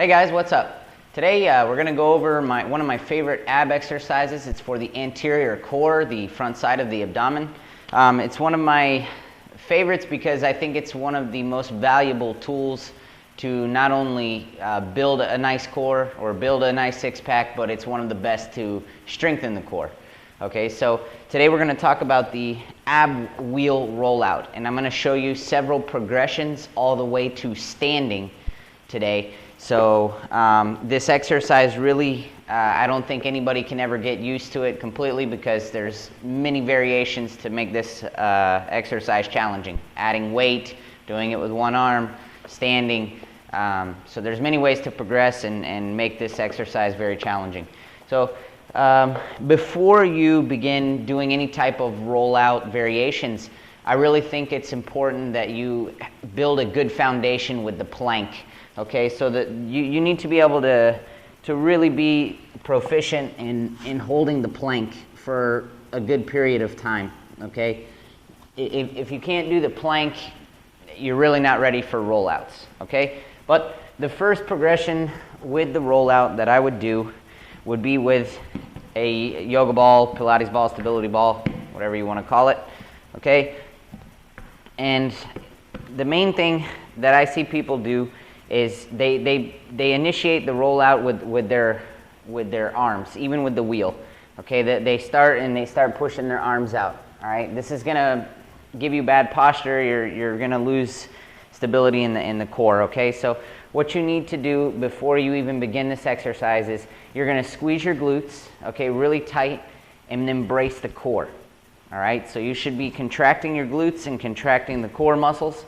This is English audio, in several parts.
Hey guys, what's up? Today we're going to go over one of my favorite ab exercises. It's for the anterior core, the front side of the abdomen. It's one of my favorites because I think it's one of the most valuable tools to not only build a nice core or build a nice six-pack, but it's one of the best to strengthen the core. Okay, so today we're going to talk about the ab wheel rollout, and I'm going to show you several progressions all the way to standing today. So this exercise really, I don't think anybody can ever get used to it completely because there's many variations to make this exercise challenging. Adding weight, doing it with one arm, standing. So there's many ways to progress and make this exercise very challenging. So before you begin doing any type of rollout variations, I really think it's important that you build a good foundation with the plank. Okay, so that you need to be able to really be proficient in holding the plank for a good period of time. Okay, if you can't do the plank, you're really not ready for rollouts. Okay, but the first progression with the rollout that I would do would be with a yoga ball, Pilates ball, stability ball, whatever you want to call it. Okay, and the main thing that I see people do is they initiate the rollout with their arms, even with the wheel. Okay, they start pushing their arms out. All right, this is gonna give you bad posture. You're gonna lose stability in the core. Okay, so what you need to do before you even begin this exercise is you're gonna squeeze your glutes, okay, really tight, and then brace the core. All right, so you should be contracting your glutes and contracting the core muscles,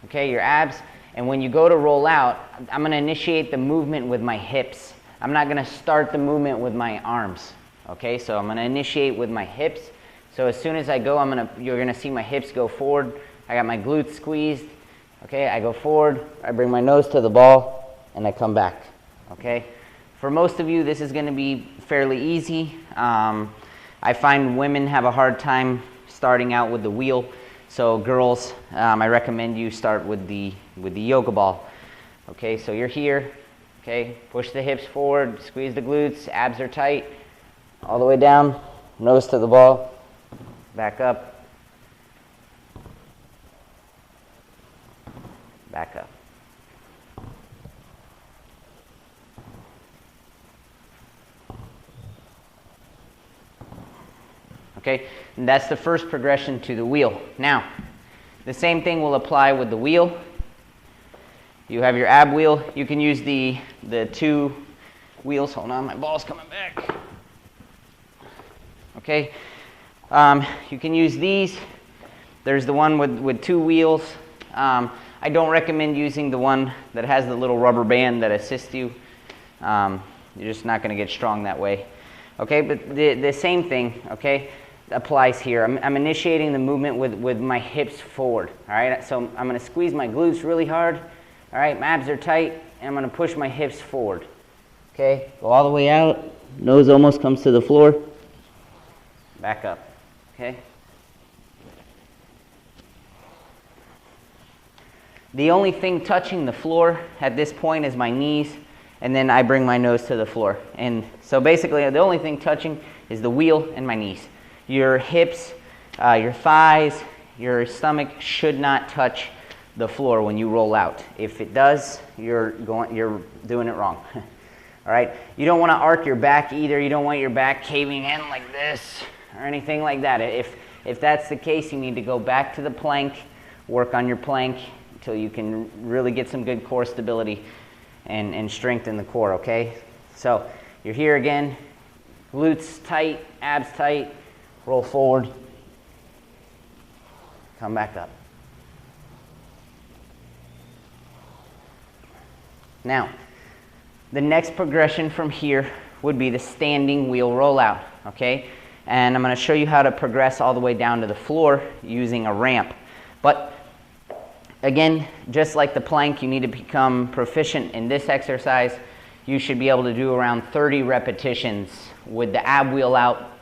okay, your abs. And when you go to roll out, I'm going to initiate the movement with my hips. I'm not going to start the movement with my arms. Okay, so I'm going to initiate with my hips. So as soon as I go, you're going to see my hips go forward. I got my glutes squeezed. Okay, I go forward, I bring my nose to the ball, and I come back. Okay, for most of you, this is going to be fairly easy. I find women have a hard time starting out with the wheel. So girls, I recommend you start with the yoga ball. Okay, so you're here. Okay, push the hips forward, squeeze the glutes, abs are tight, all the way down, nose to the ball, back up, back up. Okay, and that's the first progression to the wheel. Now, the same thing will apply with the wheel. You have your ab wheel. You can use the two wheels. Hold on, my ball's coming back. Okay, you can use these. There's the one with two wheels. I don't recommend using the one that has the little rubber band that assists you. You're just not going to get strong that way. Okay, but the same thing, okay, applies here. I'm initiating the movement with my hips forward. All right, so I'm going to squeeze my glutes really hard. All right, my abs are tight, and I'm going to push my hips forward. Okay, go all the way out. Nose almost comes to the floor. Back up. Okay. The only thing touching the floor at this point is my knees, and then I bring my nose to the floor. And so basically, the only thing touching is the wheel and my knees. Your hips, your thighs, your stomach should not touch the floor when you roll out. If it does, you're doing it wrong. All right. You don't want to arc your back either. You don't want your back caving in like this or anything like that. If that's the case, you need to go back to the plank, work on your plank until you can really get some good core stability and strengthen the core. Okay. So you're here again. Glutes tight, abs tight. Roll forward. Come back up. Now, the next progression from here would be the standing wheel rollout, okay? And I'm going to show you how to progress all the way down to the floor using a ramp. But again, just like the plank, you need to become proficient in this exercise. You should be able to do around 30 repetitions with the ab wheel out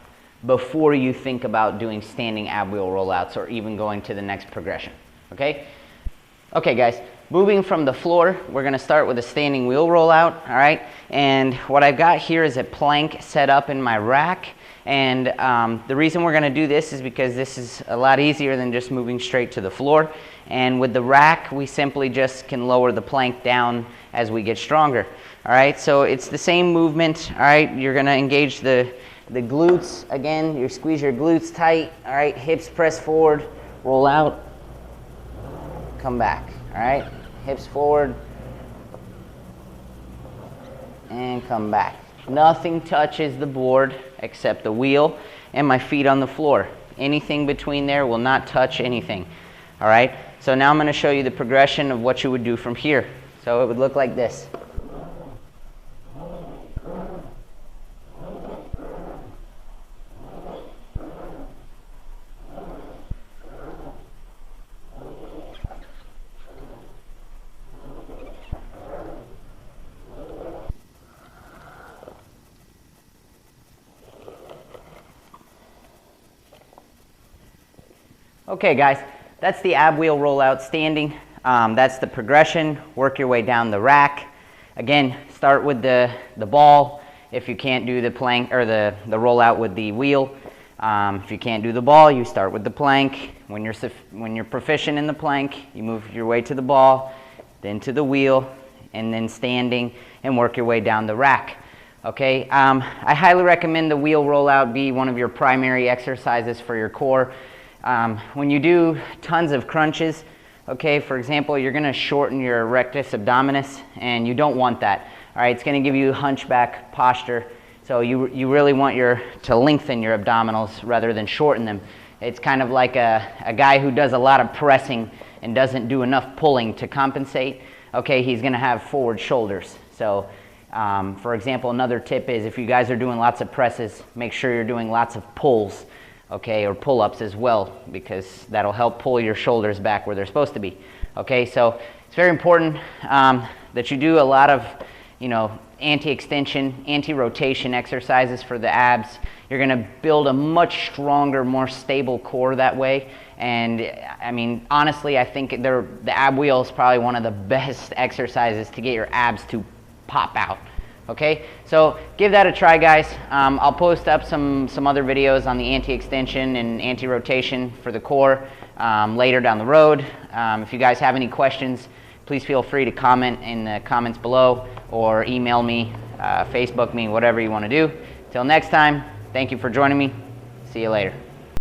before you think about doing standing ab wheel rollouts or even going to the next progression, okay? Okay, guys, moving from the floor, we're going to start with a standing wheel rollout, all right? And what I've got here is a plank set up in my rack. And the reason we're going to do this is because this is a lot easier than just moving straight to the floor. And with the rack, we simply just can lower the plank down as we get stronger. All right, so it's the same movement. All right, you're going to engage the glutes. Again, you squeeze your glutes tight. All right, hips press forward, roll out, come back. All right, hips forward and come back. Nothing touches the board except the wheel and my feet on the floor. Anything between there will not touch anything. All right, so now I'm going to show you the progression of what you would do from here. So it would look like this. Okay guys, that's the ab wheel rollout standing. That's the progression. Work your way down the rack. Again, start with the ball if you can't do the plank or the rollout with the wheel. If you can't do the ball, you start with the plank. When you're proficient in the plank, you move your way to the ball, then to the wheel, and then standing, and work your way down the rack. Okay, I highly recommend the wheel rollout be one of your primary exercises for your core. When you do tons of crunches, okay, for example, you're going to shorten your rectus abdominis, and you don't want that. All right, it's going to give you hunchback posture, so you really want to lengthen your abdominals rather than shorten them. It's kind of like a guy who does a lot of pressing and doesn't do enough pulling to compensate. Okay, he's going to have forward shoulders. So, for example, another tip is if you guys are doing lots of presses, make sure you're doing lots of pulls. Okay, or pull-ups as well, because that'll help pull your shoulders back where they're supposed to be. Okay, so it's very important that you do a lot of, anti-extension, anti-rotation exercises for the abs. You're going to build a much stronger, more stable core that way. And I mean, honestly, I think the ab wheel is probably one of the best exercises to get your abs to pop out. Okay, so give that a try, guys. I'll post up some other videos on the anti-extension and anti-rotation for the core later down the road. If you guys have any questions, please feel free to comment in the comments below or email me, Facebook me, whatever you want to do. Till next time, thank you for joining me. See you later.